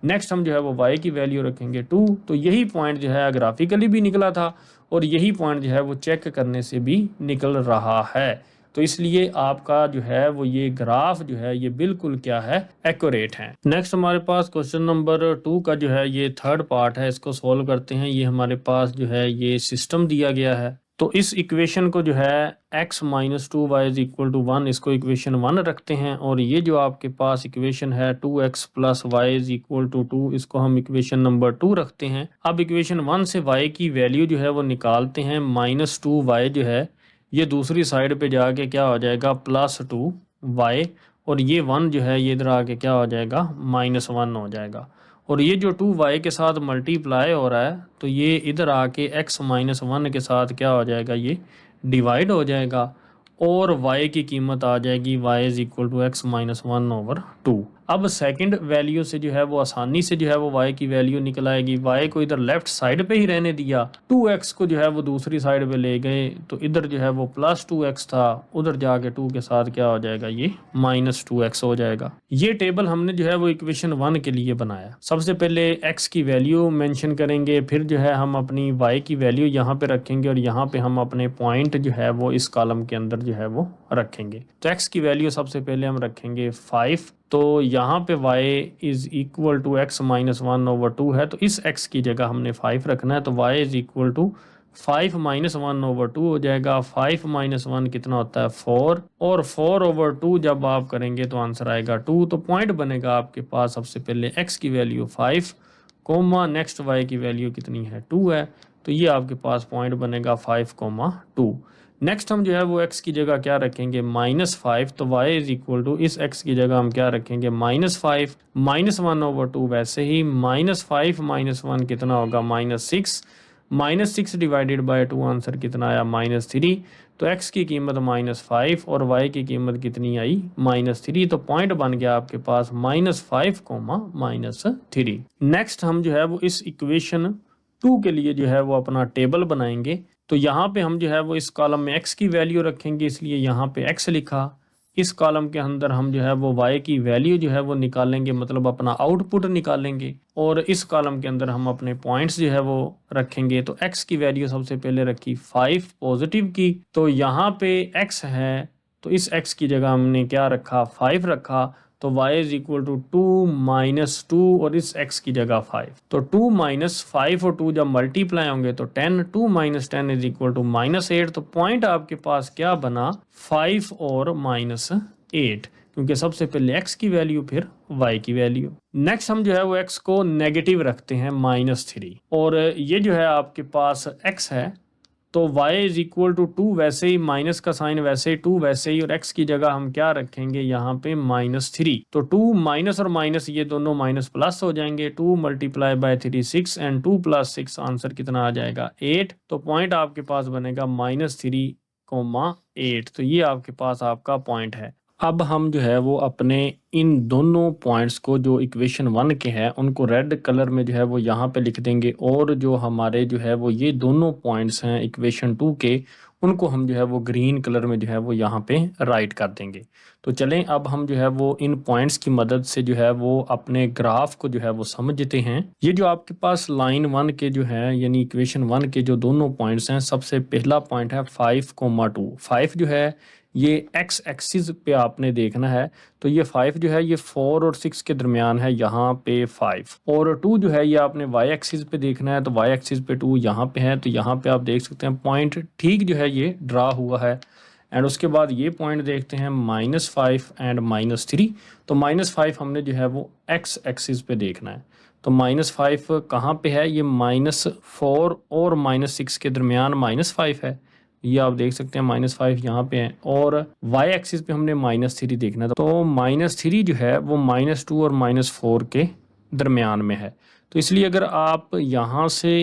नेक्स्ट हम जो है वो y की वैल्यू रखेंगे 2। तो यही पॉइंट जो है ग्राफिकली भी निकला था और यही पॉइंट जो है वो चेक करने से भी निकल रहा है। तो इसलिए आपका जो है वो ये ग्राफ जो है ये बिल्कुल क्या है एक्यूरेट है। नेक्स्ट हमारे पास क्वेश्चन नंबर 2 का जो है ये थर्ड पार्ट है, इसको सॉल्व करते हैं। ये हमारे पास जो है ये सिस्टम दिया गया है, तो इस इक्वेशन को जो है x minus 2y is equal to 1 इसको इक्वेशन 1 रखते हैं, और ये जो आपके पास इक्वेशन है 2x plus y is equal to 2 इसको हम इक्वेशन नंबर 2 रखते हैं। अब इक्वेशन 1 से y की वैल्यू जो है वो निकालते हैं, -2y जो है ये दूसरी साइड पे जाके क्या हो जाएगा +2y, और ये 1 जो है ये इधर आके क्या हो जाएगा -1 हो जाएगा, और ये जो 2y के साथ मल्टीप्लाई हो रहा है तो ये इधर आके x माइनस 1 के साथ क्या हो जाएगा ये डिवाइड हो जाएगा, और y की कीमत आ जाएगी y is equal to x minus 1/2। अब सेकंड वैल्यू से जो है वो आसानी से जो है वो y की वैल्यू निकल आएगी। y को इधर लेफ्ट साइड पे ही रहने दिया, 2x को जो है वो दूसरी साइड पे ले गए, तो इधर जो है वो +2x था, उधर जाके 2 के साथ क्या हो जाएगा ये -2x हो जाएगा। ये टेबल हमने जो है वो इक्वेशन 1 के लिए बनाया। सबसे पहले x की वैल्यू मेंशन करेंगे, फिर जो है हम अपनी y की वैल्यू यहाँ पे रखेंगे, और यहाँ पे हम अपने पॉइंट जो है वो इस कॉलम के अंदर जो है वो रखेंगे। तो x की वैल्यू सबसे पहले हम रखेंगे 5, तो यहाँ पे y is equal to x minus 1/2 है, तो इस x की जगह हमने 5 रखना है, तो y is equal to 5 minus 1/2 हो जाएगा। 5 माइनस 1 कितना होता है 4, और 4/2 जब आप करेंगे तो आंसर आएगा 2। तो पॉइंट बनेगा आपके पास, सबसे पहले x की वैल्यू 5 कोमा नेक्स्ट y की वैल्यू कितनी है 2 है, तो ये आपके पास पॉइंट बनेगा 5,2। नेक्स्ट हम जो है वो x की जगह क्या रखेंगे -5, तो y इज इक्वल टू इस x की जगह हम क्या रखेंगे -5 माइनस 1/2, वैसे ही -5 माइनस 1 कितना होगा -6, -6 डिवाइडेड बाय 2 आंसर कितना आया -3। तो x की कीमत -5 और y की कीमत कितनी आई -3, तो पॉइंट बन गया आपके पास -5, -3। नेक्स्ट हम जो है वो इस इक्वेशन 2 के लिए जो है वो अपना टेबल बनाएंगे। तो यहाँ पे हम जो है वो इस कॉलम में x की वैल्यू रखेंगे, इसलिए यहाँ पे x लिखा। इस कॉलम के अंदर हम जो है वो y की वैल्यू जो है वो निकालेंगे, मतलब अपना आउटपुट निकालेंगे, और इस कॉलम के अंदर हम अपने पॉइंट्स जो है वो रखेंगे। तो x की वैल्यू सबसे पहले रखी 5 पॉजिटिव की, तो यहाँ पे x है, तो इस x की जगह हमने क्या रखा 5 रखा, तो y is equal to 2 minus 2 और इस x की जगह 5, तो 2 माइनस 5 और 2 जब मल्टीप्लाई होंगे तो 10, 2 माइनस 10 इज इक्वल टू -8। तो पॉइंट आपके पास क्या बना 5 और -8, क्योंकि सबसे पहले x की वैल्यू फिर y की वैल्यू। नेक्स्ट हम जो है वो x को नेगेटिव रखते हैं -3, और ये जो है आपके पास x है, तो y इज इक्वल टू 2, वैसे ही माइनस का साइन वैसे ही 2 वैसे ही, और x की जगह हम क्या रखेंगे यहाँ पे -3। तो 2 माइनस और माइनस ये दोनों माइनस प्लस हो जाएंगे, 2 मल्टीप्लाई बाय 3 6 एंड 2 + 6 आंसर कितना आ जाएगा 8। तो पॉइंट आपके पास बनेगा -3,8। तो ये आपके पास आपका पॉइंट है। अब हम जो है वो अपने इन दोनों पॉइंट्स को जो इक्वेशन 1 के हैं उनको रेड कलर में जो है वो यहाँ पे लिख देंगे, और जो हमारे जो है वो ये दोनों पॉइंट्स हैं इक्वेशन 2 के, उनको हम जो है वो ग्रीन कलर में जो है वो यहाँ पे राइट कर देंगे। तो चलें अब हम जो है वो इन पॉइंट्स की मदद से जो है वो अपने ग्राफ को जो है वो समझते हैं। ये जो आपके पास लाइन 1 के जो है यानी इक्वेशन 1 के जो दोनों पॉइंट्स हैं, सबसे पहला पॉइंट है 5,2। 5 जो है ये x एक्सिस पे आपने देखना है, तो ये 5 जो है ये 4 और 6 के दरमियान है, यहाँ पे 5, और 2 जो है ये आपने y एक्सिस पे देखना है, तो y एक्सिस पे 2 यहाँ पे है, तो यहाँ पे आप देख सकते हैं पॉइंट ठीक जो है ये ड्रा हुआ है। एंड उसके बाद ये पॉइंट देखते हैं -5 एंड -3। तो -5 हमने जो है वो एक्स एक्सिस पे देखना है। तो -5 कहाँ पे है, ये -4 और -6 के दरमियान -5 है, ये आप देख सकते हैं -5 यहाँ पे है। और y एक्सिस पे हमने -3 देखना है, तो -3 जो है वो -2 और -4 के दरमियान में है। तो इसलिए अगर आप यहाँ से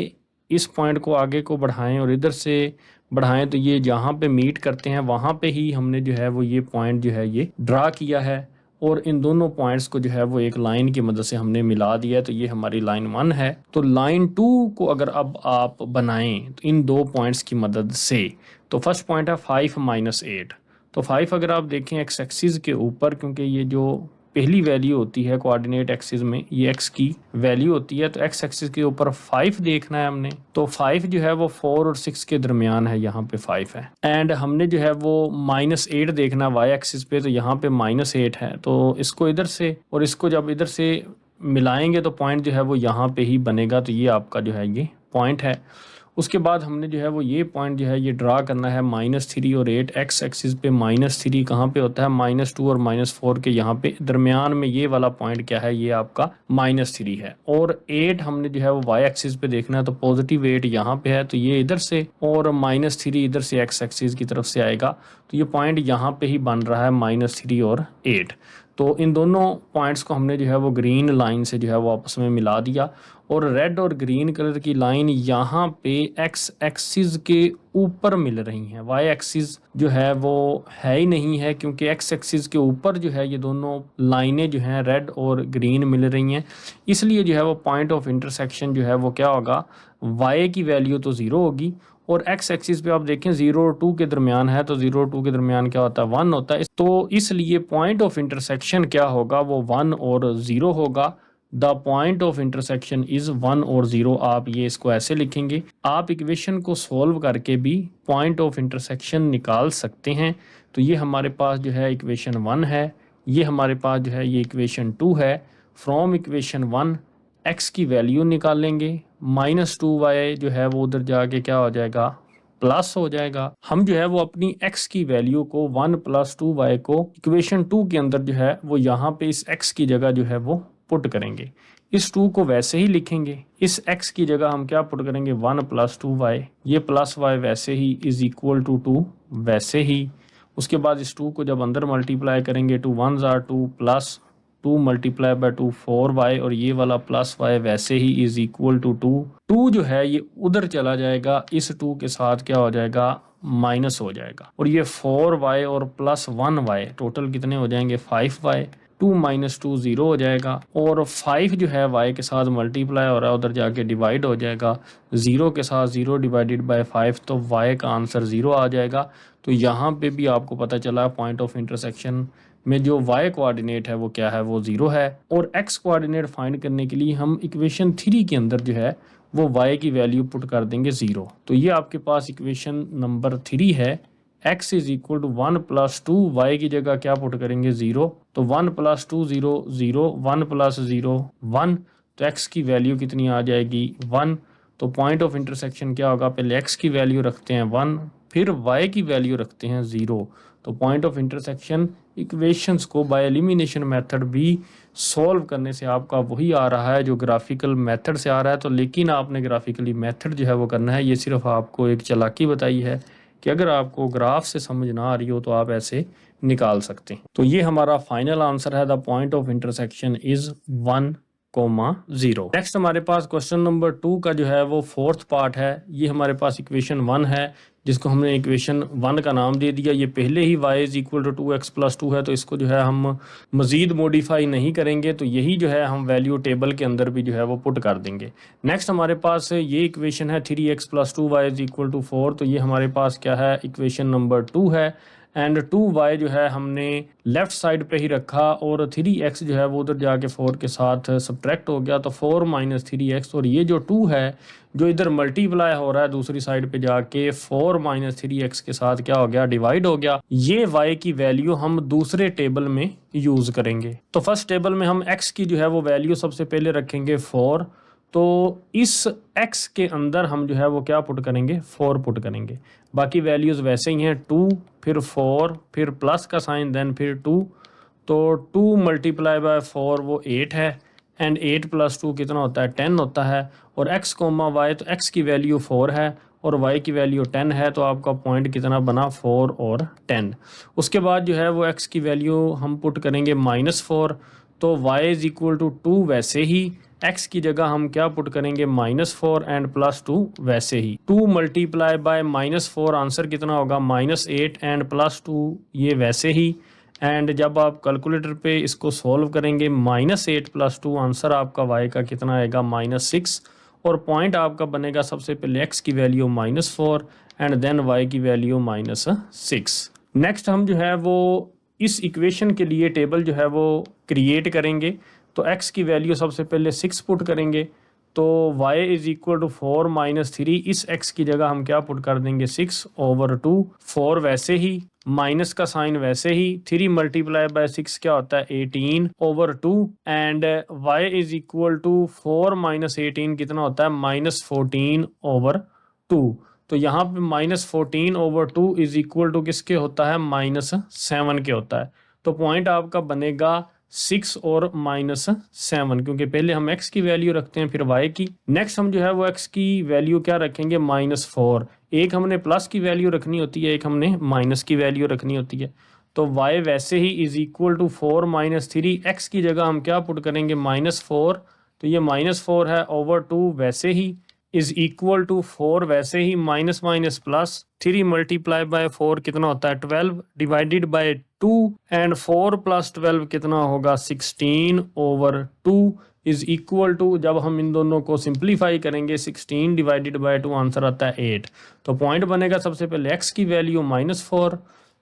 इस पॉइंट को आगे को बढ़ाएं और इधर से बढ़ाएं तो ये जहाँ पे मीट करते हैं वहाँ पे ही हमने जो है वो ये पॉइंट जो है ये ड्रा किया है और इन दोनों पॉइंट्स को जो है वो एक लाइन की मदद से हमने मिला दिया है। तो ये हमारी लाइन 1 है। तो लाइन 2 को अगर अब आप बनाएं तो इन दो पॉइंट्स की मदद से, तो फर्स्ट पॉइंट है 5 -8। तो 5 अगर आप देखें एक्स एक्सिस के ऊपर, क्योंकि ये जो पहली वैल्यू होती है कोऑर्डिनेट एक्सिस में, ये एक्स की वैल्यू होती है, तो एक्स एक्सिस के ऊपर 5 देखना है हमने। तो 5 जो है वो 4 और 6 के दरमियान है, यहाँ पे 5 है। एंड हमने जो है वो -8 देखना है वाई एक्सिस पे, तो यहाँ पे -8 है। तो इसको इधर से और इसको जब इधर से मिलाएंगे तो पॉइंट जो है वो यहाँ पे ही बनेगा। तो ये आपका जो है ये पॉइंट है। उसके बाद हमने जो है वो ये पॉइंट जो है ये ड्रा करना है -3 और 8। एक्स एक्सिस पे -3 कहाँ पे होता है, -2 और -4 के यहाँ पे दरमियान में ये वाला पॉइंट क्या है, ये आपका -3 है। और 8 हमने जो है वो वाई एक्सिस पे देखना है, तो पॉजिटिव 8 यहाँ पे है, तो ये इधर से और -3 इधर से एक्स एक्सिस की तरफ से आएगा। तो ये पॉइंट यहाँ पे ही बन रहा है -3 और 8। तो इन दोनों पॉइंट्स को हमने जो है वो ग्रीन लाइन से जो है वो आपस में मिला दिया और रेड और ग्रीन कलर की लाइन यहाँ पे एक्स एक्सिस के ऊपर मिल रही हैं। वाई एक्सिस जो है वो है ही नहीं है, क्योंकि एक्स एक्सिस के ऊपर जो है ये दोनों लाइनें जो हैं रेड और ग्रीन मिल रही हैं। इसलिए जो है वो पॉइंट ऑफ इंटरसेक्शन जो है वो क्या होगा, वाई की वैल्यू तो 0 होगी और एक्स एक्सिस पे आप देखें 0 और 2 के दरमियान है, तो 0 और 2 के दरमियान क्या होता है, 1 होता है। तो इसलिए पॉइंट ऑफ इंटरसेक्शन क्या होगा, वो 1 और 0 होगा। The point of intersection is 1 और 0। आप ये इसको ऐसे लिखेंगे। आप इक्वेशन को सॉल्व करके भी पॉइंट ऑफ इंटरसेक्शन निकाल सकते हैं। तो ये हमारे पास जो है इक्वेशन 1 है, ये हमारे पास जो है ये इक्वेशन 2 है। फ्रॉम इक्वेशन 1 एक्स की वैल्यू निकालेंगे, -2y जो है वो उधर जाके क्या हो जाएगा, प्लस हो जाएगा। हम जो है वो अपनी x की वैल्यू को 1 + 2y को इक्वेशन 2 के अंदर जो है वो यहाँ पे इस x की जगह जो है वो पुट करेंगे। इस 2 को वैसे ही लिखेंगे, इस x की जगह हम क्या पुट करेंगे, 1 + 2y, ये प्लस y वैसे ही इज इक्वल टू 2 वैसे ही। उसके बाद इस 2 को जब अंदर मल्टीप्लाई करेंगे, 2 1s are 2 प्लस 2 × 2 4y और ये वाला प्लस y वैसे ही इज इक्वल टू 2। 2 जो है ये उधर चला जाएगा, इस 2 के साथ क्या हो जाएगा, माइनस हो जाएगा। और ये 4y और प्लस 1y टोटल कितने हो जाएंगे, 5y। 2 - 2 0 हो जाएगा और 5 जो है y के साथ मल्टीप्लाई हो रहा है, उधर जाके डिवाइड हो जाएगा। 0 के साथ 0 डिवाइडेड बाय 5, तो y का आंसर 0 आ जाएगा। तो यहाँ पे भी आपको पता चला पॉइंट ऑफ इंटरसेक्शन में जो y कोऑर्डिनेट है वो क्या है, वो 0 है। और x कोऑर्डिनेट फाइंड करने के लिए हम इक्वेशन 3 के अंदर जो है वो y की वैल्यू पुट कर देंगे 0। तो ये आपके पास इक्वेशन नंबर 3 है। x = 1 + 2, y की जगह क्या पुट करेंगे, 0। तो 1 + 2 0 0, 1 + 0 1। तो x की वैल्यू कितनी आ जाएगी, 1। तो पॉइंट ऑफ इंटरसेक्शन क्या होगा, पहले x की वैल्यू रखते हैं 1, फिर y की वैल्यू रखते हैं 0। तो पॉइंट ऑफ इंटरसेक्शन इक्वेशंस को बाय एलिमिनेशन मेथड भी सॉल्व करने से आपका वही आ रहा है जो ग्राफिकल मेथड से आ रहा है। तो लेकिन आपने ग्राफिकली मेथड जो है वो करना है। ये सिर्फ आपको एक चालाकी बताई है कि अगर आपको ग्राफ से समझ ना आ रही हो तो आप ऐसे निकाल सकते हैं। तो ये हमारा फाइनल आंसर है, the point of intersection is 1, 0। Next हमारे पास क्वेश्चन नंबर 2 का जो है वो 4th पार्ट है। ये हमारे पास इक्वेशन 1 है जिसको हमने इक्वेशन 1 का नाम दे दिया। ये पहले ही y = 2x + 2 है, तो इसको जो है हम मज़ीद मॉडिफाई नहीं करेंगे। तो यही जो है हम वैल्यू टेबल के अंदर भी जो है वो पुट कर देंगे। नेक्स्ट हमारे पास ये इक्वेशन है 3x + 2y = 4। तो ये हमारे पास क्या है, इक्वेशन नंबर 2 है। एंड 2y जो है हमने लेफ्ट साइड पे ही रखा और 3x जो है वो उधर जाके 4 के साथ सब्ट्रैक्ट हो गया, तो 4 - 3x। और ये जो 2 है जो इधर मल्टीप्लाई हो रहा है दूसरी साइड पे जाके 4 - 3x के साथ क्या हो गया, डिवाइड हो गया। ये y की वैल्यू हम दूसरे टेबल में यूज करेंगे। तो फर्स्ट टेबल में हम x की जो है वो वैल्यू सबसे पहले रखेंगे 4 तो इस x के अंदर हम जो है वो क्या पुट करेंगे, 4 पुट करेंगे। बाकी वैल्यूज़ वैसे ही हैं, 2 फिर 4 फिर प्लस का साइन देन फिर 2, तो 2 मल्टीप्लाई बाय 4 वो 8 है एंड 8 प्लस 2 कितना होता है, 10 होता है। और x कोमा y, तो x की वैल्यू 4 है और y की वैल्यू 10 है, तो आपका पॉइंट कितना बना, 4 और 10। उसके बाद जो है वो x की वैल्यू हम पुट करेंगे -4, तो y इज़ इक्वल टू 2 वैसे ही, x की जगह हम क्या पुट करेंगे, -4 एंड +2 वैसे ही। 2 मल्टीप्लाई बाय -4 आंसर कितना होगा, -8 एंड +2 ये वैसे ही। एंड जब आप कैलकुलेटर पे इसको सॉल्व करेंगे, -8 + 2 आंसर आपका y का कितना आएगा, -6। और पॉइंट आपका बनेगा सबसे पहले x की वैल्यू -4 एंड देन y की वैल्यू -6। नेक्स्ट हम जो है वो इस इक्वेशन के लिए टेबल जो है वो क्रिएट करेंगे। तो x की वैल्यू सबसे पहले 6 पुट करेंगे, तो y इज़ इक्वल टू 4 - 3, इस x की जगह हम क्या पुट कर देंगे, 6/2। 4 वैसे ही, माइनस का साइन वैसे ही, 3 मल्टीप्लाई बाय 6 क्या होता है, 18/2 and y is equal to 4 - 18 कितना होता है, -14/2। तो यहाँ पे -14/2 इज़ इक्वल टू किसके होता है, -7 के होता है। तो पॉइंट आपका बनेगा 6 और -7, क्योंकि पहले हम x की वैल्यू रखते हैं फिर y की। नेक्स्ट हम जो है वो x की वैल्यू क्या रखेंगे, -4। एक हमने प्लस की वैल्यू रखनी होती है, एक हमने माइनस की वैल्यू रखनी होती है। तो y वैसे he is equal to 4 - 3, x की जगह हम क्या पुट करेंगे, -4, तो ये -4 है ओवर 2 वैसे ही, इज़ इक्वल टू 4 वैसे ही, minus minus plus, 3 multiply by 4 कितना होता है, 12 डिवाइडेड बाय 2 एंड 4 + 12 कितना होगा, 16/2 इज़ इक्वल टू, जब हम इन दोनों को सिंप्लीफाई करेंगे, 16 डिवाइडेड बाय 2 आंसर आता है 8। तो पॉइंट बनेगा सबसे पहले x की वैल्यू -4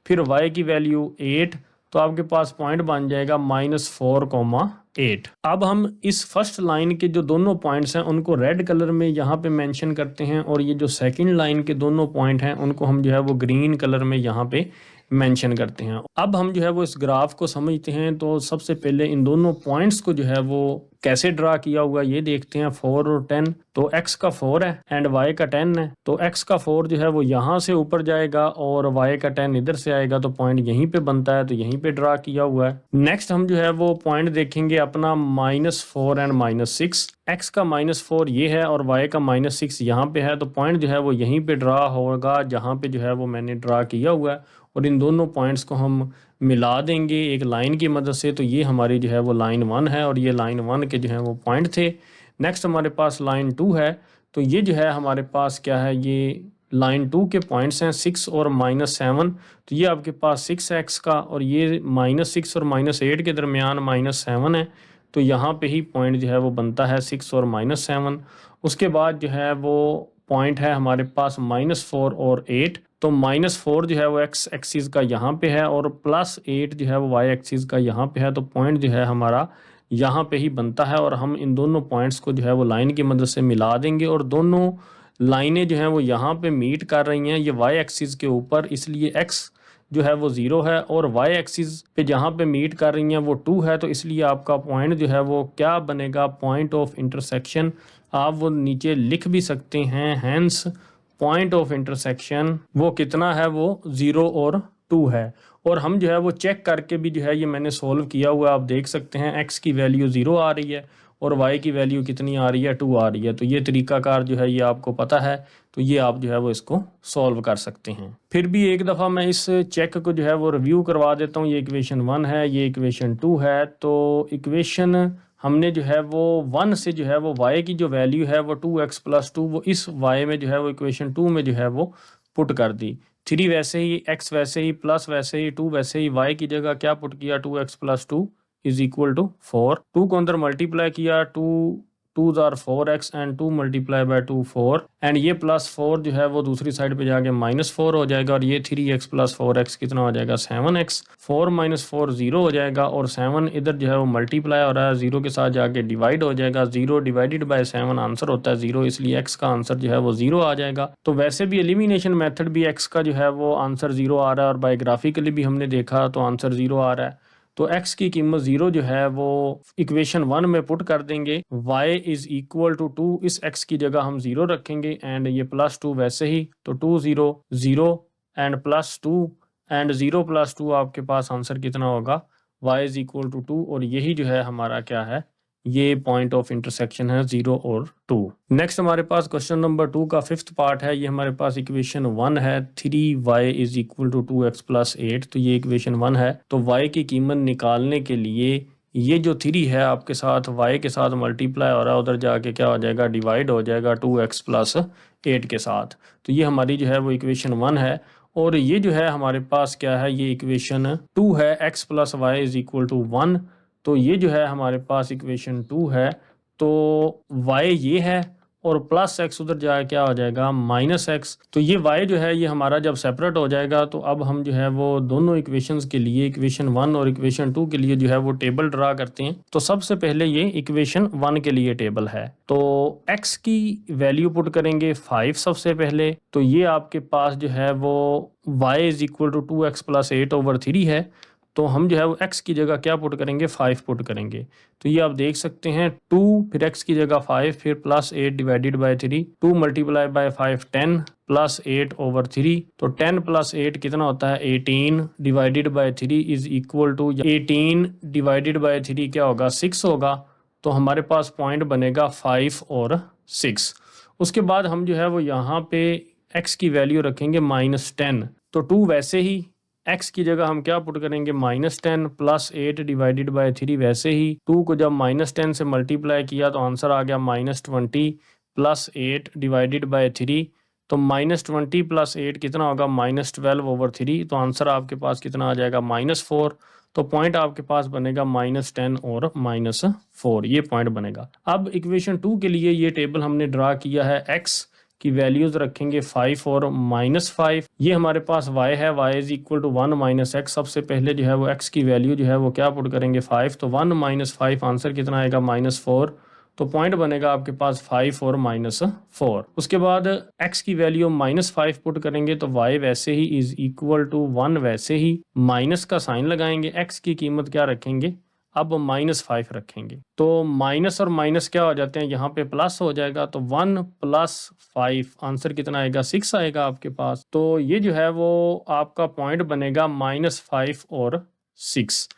फिर y की वैल्यू 8, तो आपके पास पॉइंट बन जाएगा -4,8। अब हम इस फर्स्ट लाइन के जो दोनों पॉइंट्स हैं उनको रेड कलर में यहाँ पे मेंशन करते हैं, और ये जो सेकंड लाइन के दोनों पॉइंट हैं उनको हम जो है वो ग्रीन कलर में यहाँ पे मेंशन करते हैं। अब हम जो है वो इस ग्राफ को समझते हैं। तो सबसे पहले इन दोनों पॉइंट्स को जो है वो कैसे ड्रा किया हुआ ये देखते हैं। 4 और 10, तो x का 4 है एंड y का 10 है, तो x का 4 जो है वो यहाँ से ऊपर जाएगा और y का 10 इधर से आएगा, तो पॉइंट यहीं पे बनता है, तो यहीं पे ड्रा किया हुआ है। नेक्स्ट हम जो है वो पॉइंट देखेंगे अपना -4 एंड -6। x का -4 ये है और y का -6 यहाँ पे है, तो पॉइंट जो है वो यहीं पे ड्रा होगा जहाँ पे जो है वो मैंने ड्रा किया हुआ है, और इन दोनों पॉइंट्स को हम मिला देंगे एक लाइन की मदद से। तो ये हमारी जो है वो लाइन 1 है और ये लाइन 1 के जो है वो पॉइंट थे। नेक्स्ट हमारे पास लाइन 2 है, तो ये जो है हमारे पास क्या है, ये लाइन 2 के पॉइंट्स हैं 6 और -7। तो ये आपके पास 6x का, और ये -6 और -8 के दरमियान -7 है, तो यहाँ पे ही पॉइंट जो है वो बनता है 6 और -7। उसके बाद जो है वो पॉइंट है हमारे पास -4 और 8। तो -4 जो है वो x एक्सिस का यहाँ पे है और +8 जो है वो y एक्सिस का यहाँ पे है, तो पॉइंट जो है हमारा यहाँ पे ही बनता है। और हम इन दोनों पॉइंट्स को जो है वो लाइन की मदद से मिला देंगे, और दोनों लाइनें जो हैं वो यहाँ पे मीट कर रही हैं ये y एक्सिस के ऊपर, इसलिए x जो है वो 0 है, और y एक्सिस पे जहाँ पे मीट कर रही हैं वो 2 है, तो इसलिए आपका पॉइंट जो है वो क्या बनेगा, पॉइंट ऑफ इंटरसेक्शन। आप वो नीचे लिख भी सकते हैं, हैंस पॉइंट ऑफ इंटरसेक्शन वो कितना है, वो 0 और 2 है। और हम जो है वो चेक करके भी जो है ये मैंने सोल्व किया हुआ, आप देख सकते हैं x की वैल्यू 0 आ रही है और y की वैल्यू कितनी आ रही है, 2 आ रही है। तो ये तरीकाकार जो है ये आपको पता है, तो ये आप जो है वो इसको सॉल्व कर सकते हैं। फिर भी एक दफ़ा मैं इस चेक को जो है वो रिव्यू करवा देता हूँ। ये इक्वेशन 1 है, ये इक्वेशन 2 है। तो इक्वेशन हमने जो है वो 1 से जो है वो y की जो वैल्यू है वो 2x + 2 वो इस y में जो है वो इक्वेशन 2 में जो है वो पुट कर दी। 3 वैसे ही, x वैसे ही, प्लस वैसे ही, 2 वैसे ही, y की जगह क्या पुट किया, 2x + 2 इज इक्वल टू 4। 2 को अंदर मल्टीप्लाई किया, 2 2s are 4x and 2 multiply by 2 4, and ये +4 जो है वो दूसरी साइड पे जाके -4 हो जाएगा, और ये 3x + 4x कितना हो जाएगा, 7x। 4 - 4 0 हो जाएगा, और 7 इधर जो है वो मल्टीप्लाई हो रहा है, 0 के साथ जाके डिवाइड हो जाएगा। 0 डिवाइडेड बाय 7 आंसर होता है 0, इसलिए x का आंसर जो है वो 0 आ जाएगा। तो वैसे भी एलिमिनेशन मेथड भी x का जो है वो आंसर 0 आ रहा है, और बायोग्राफिकली भी हमने देखा तो आंसर 0 आ रहा है। तो x की कीमत 0 जो है वो इक्वेशन 1 में पुट कर देंगे, y इज इक्वल टू 2, इस x की जगह हम 0 रखेंगे एंड ये +2 वैसे ही, तो 2 0 0 एंड +2 एंड 0 + 2 आपके पास आंसर कितना होगा, y इज इक्वल टू 2, और यही जो है हमारा क्या है, ये पॉइंट ऑफ इंटरसेक्शन है 0 और 2। नेक्स्ट हमारे पास क्वेश्चन नंबर 2 का 5th पार्ट है। ये हमारे पास इक्वेशन 1 है, 3y is equal to 2x + 8, तो ये इक्वेशन 1 है। तो y की कीमत निकालने के लिए ये जो 3 है आपके साथ y के साथ मल्टीप्लाई हो रहा है, उधर जाके क्या हो जाएगा, डिवाइड हो जाएगा 2x + 8 के साथ। तो ये हमारी जो है वो इक्वेशन 1 है, और ये जो है हमारे पास क्या है, ये इक्वेशन 2 है, x + y is equal to 1। तो ये जो है हमारे पास इक्वेशन 2 है, तो y ये है और +x उधर जाए क्या हो जाएगा, -x। तो ये y जो है ये हमारा जब सेपरेट हो जाएगा, तो अब हम जो है वो दोनों इक्वेशंस के लिए, इक्वेशन 1 और इक्वेशन 2 के लिए जो है वो टेबल ड्रा करते हैं। तो सबसे पहले ये इक्वेशन 1 के लिए टेबल है, तो x की वैल्यू पुट करेंगे 5 सबसे पहले। तो ये आपके पास जो है वो y is equal to 2x + 8/3 है, तो हम जो है वो x की जगह क्या पुट करेंगे, 5 पुट करेंगे। तो ये आप देख सकते हैं 2 फिर x की जगह 5 फिर +8 डिवाइडेड बाय 3, 2 मल्टीप्लाई बाय 5 10 + 8/3। तो 10 + 8 कितना होता है, 18 divided by 3 is equal to 18 divided by 3 क्या होगा, 6 होगा। तो हमारे पास पॉइंट बनेगा 5 और 6। उसके बाद हम जो है वो यहाँ पे x की वैल्यू रखेंगे -10। तो 2 वैसे ही, x की जगह हम क्या पुट करेंगे, -10 + 8 डिवाइडेड बाय 3 वैसे ही। 2 को जब -10 से मल्टीप्लाई किया तो आंसर आ गया -20 + 8 डिवाइडेड बाय 3। तो -20 + 8 कितना होगा, -12/3। तो आंसर आपके पास कितना आ जाएगा, -4। तो पॉइंट आपके पास बनेगा -10 और -4, ये पॉइंट बनेगा। अब इक्वेशन 2 के लिए ये टेबल हमने ड्रा किया है, x की वैल्यूज रखेंगे 5 और -5। ये हमारे पास y है, y is equal to 1 - x। सबसे पहले जो है वो x की वैल्यू जो है वो क्या पुट करेंगे, 5। तो 1 - 5 आंसर कितना आएगा, -4। तो पॉइंट बनेगा आपके पास 5 और -4। उसके बाद x की वैल्यू -5 पुट करेंगे, तो y वैसे ही इज इक्वल टू 1 वैसे ही, माइनस का साइन लगाएंगे, x की कीमत क्या रखेंगे, अब -5 रखेंगे। तो माइनस और माइनस क्या हो जाते हैं, यहाँ पे प्लस हो जाएगा। तो 1 + 5 आंसर कितना आएगा, 6 आएगा आपके पास। तो ये जो है वो आपका पॉइंट बनेगा -5 और 6,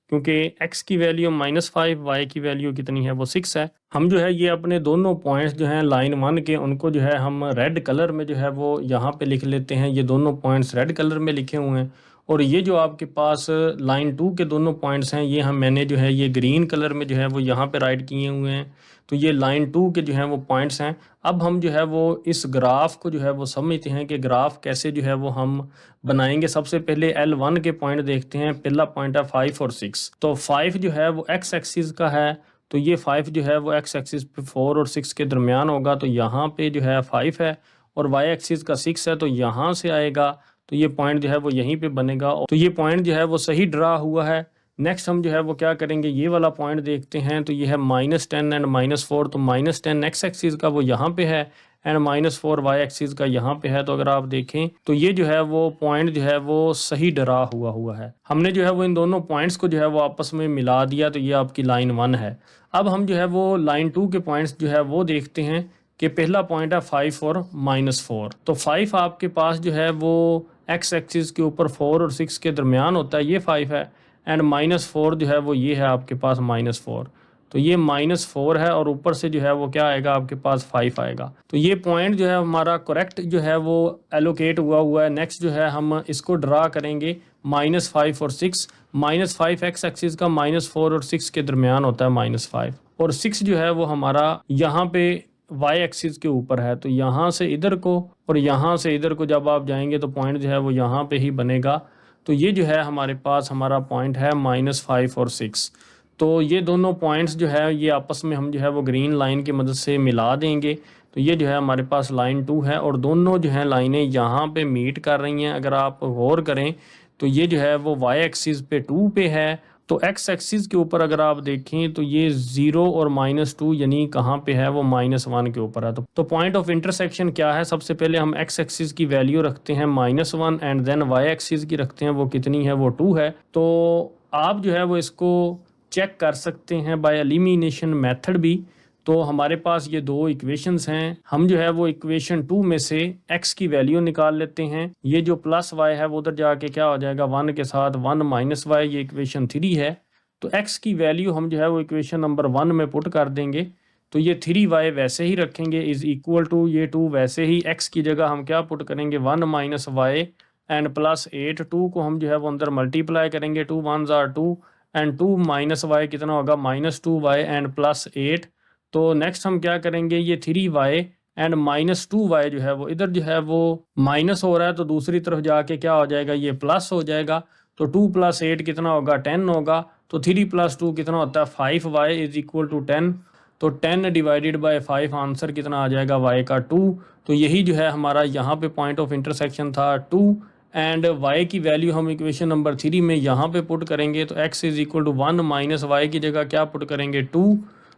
क्योंकि x की वैल्यू -5, y की वैल्यू कितनी है, वो 6 है। हम जो है ये अपने दोनों पॉइंट्स जो हैं लाइन 1 के, उनको जो है हम रेड कलर में जो है वो यहाँ पे लिख लेते हैं। ये दोनों पॉइंट्स रेड कलर में लिखे हुए हैं, और ये जो आपके पास लाइन 2 के दोनों पॉइंट्स हैं, ये मैंने जो है ये ग्रीन कलर में जो है वो यहाँ पे राइट किए हुए हैं। तो ये लाइन 2 के जो है वो पॉइंट्स हैं। अब हम जो है वो इस ग्राफ को जो है वो समझते हैं कि ग्राफ कैसे जो है वो हम बनाएंगे। सबसे पहले L1 के पॉइंट देखते हैं। पहला पॉइंट है 5 और 6। तो 5 जो है वो x एक्सिस का है, तो ये 5 जो है वो x एक्सिस पे 4 और 6 के दरमियान होगा। तो यहाँ पे जो है 5 है और y एक्सिस का 6 है, तो यहाँ से आएगा। तो ये पॉइंट जो है वो यहीं पे बनेगा। तो ये पॉइंट जो है वो सही ड्रा हुआ है। नेक्स्ट हम जो है वो क्या करेंगे, ये वाला पॉइंट देखते हैं। तो ये है -10 एंड -4। तो -10 x एक्सिस का वो यहाँ पे है एंड -4 y एक्सिस का यहाँ पे है। तो अगर आप देखें तो ये जो है वो पॉइंट जो है वो सही ड्रा हुआ है। हमने जो है वो इन दोनों पॉइंट्स को जो है वो आपस में मिला दिया। तो ये आपकी लाइन 1 है। अब हम जो है वो लाइन 2 के पॉइंट्स जो है वो देखते हैं कि पहला पॉइंट है 5 और -4। तो 5 आपके पास जो है वो x एक्सिस के ऊपर 4 और 6 के दरमियान होता है, ये 5 है। एंड -4 जो है वो ये है आपके पास -4। तो ये -4 है और ऊपर से जो है वो क्या आएगा आपके पास 5 आएगा। तो ये पॉइंट जो है हमारा करेक्ट जो है वो एलोकेट हुआ है। नेक्स्ट जो है हम इसको ड्रा करेंगे -5 और 6। -5 x एक्सिस का, -4 और 6 के दरमियान होता है -5, और 6 जो है वो हमारा यहाँ पे y एक्सिस के ऊपर है। तो यहाँ से इधर को और यहाँ से इधर को जब आप जाएंगे तो पॉइंट जो है वो यहाँ पे ही बनेगा। तो ये जो है हमारे पास हमारा पॉइंट है -5 और 6। तो ये दोनों पॉइंट्स जो है ये आपस में हम जो है वो ग्रीन लाइन की मदद से मिला देंगे। तो ये जो है हमारे पास लाइन 2 है और दोनों जो है लाइनें यहाँ पे मीट कर रही हैं। अगर आप गौर करें तो ये जो है वो y एक्सिस पे 2 पे है। तो x एक्सिस के ऊपर अगर आप देखें तो ये 0 और -2 यानी कहाँ पे है, वो -1 के ऊपर है। तो पॉइंट ऑफ इंटरसेक्शन क्या है, सबसे पहले हम x एक्सिस की वैल्यू रखते हैं -1 एंड देन y एक्सिस की रखते हैं, वो कितनी है, वो 2 है। तो आप जो है वो इसको चेक कर सकते हैं बाय एलिमिनेशन मेथड भी। तो हमारे पास ये दो इक्वेशंस हैं, हम जो है वो इक्वेशन 2 में से x की वैल्यू निकाल लेते हैं। ये जो प्लस y है वो उधर जाके क्या हो जाएगा, 1 के साथ 1 माइनस y, ये इक्वेशन 3 है। तो x की वैल्यू हम जो है वो इक्वेशन नंबर 1 में पुट कर देंगे। तो ये 3y वैसे ही रखेंगे इज इक्वल टू ये 2 वैसे ही, x की जगह हम क्या पुट करेंगे 1 माइनस वाई एंड प्लस 8। 2 को हम जो है वो अंदर मल्टीप्लाई करेंगे, 2 1s are 2 and 2 minus Y कितना होगा -2y एंड प्लस 8। तो नेक्स्ट हम क्या करेंगे, ये 3y एंड -2y जो है वो इधर जो है वो माइनस हो रहा है, तो दूसरी तरफ जाके क्या हो जाएगा, ये प्लस हो जाएगा। तो 2 + 8 कितना होगा 10 होगा। तो 3 + 2 कितना होता है 5y इज इक्वल टू 10। तो 10 डिवाइडेड बाय 5 आंसर कितना आ जाएगा y का 2। तो यही जो है हमारा यहाँ पे पॉइंट ऑफ इंटरसेक्शन था 2 एंड y की वैल्यू हम इक्वेशन नंबर 3 में यहाँ पे पुट करेंगे। तो x is equal to 1 minus y की जगह क्या पुट करेंगे 2।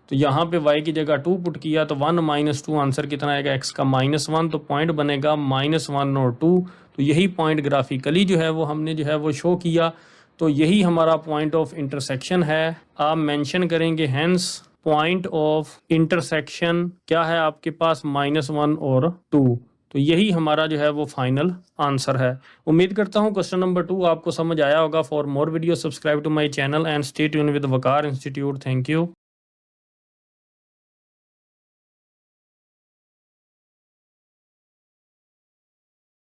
तो यहाँ पे y की जगह 2 पुट किया तो 1 - 2 आंसर कितना आएगा x का -1। तो पॉइंट बनेगा -1 और 2। तो यही पॉइंट ग्राफिकली जो है वो हमने जो है वो शो किया। तो यही हमारा पॉइंट ऑफ इंटरसेक्शन है। आप मेंशन करेंगे हेंस पॉइंट ऑफ इंटरसेक्शन क्या है आपके पास -1 और 2। तो यही हमारा जो है वो फाइनल आंसर है। उम्मीद करता हूँ क्वेश्चन नंबर 2 आपको समझ आया होगा। For more video subscribe to my channel and stay tuned with Waqar institute. Thank you.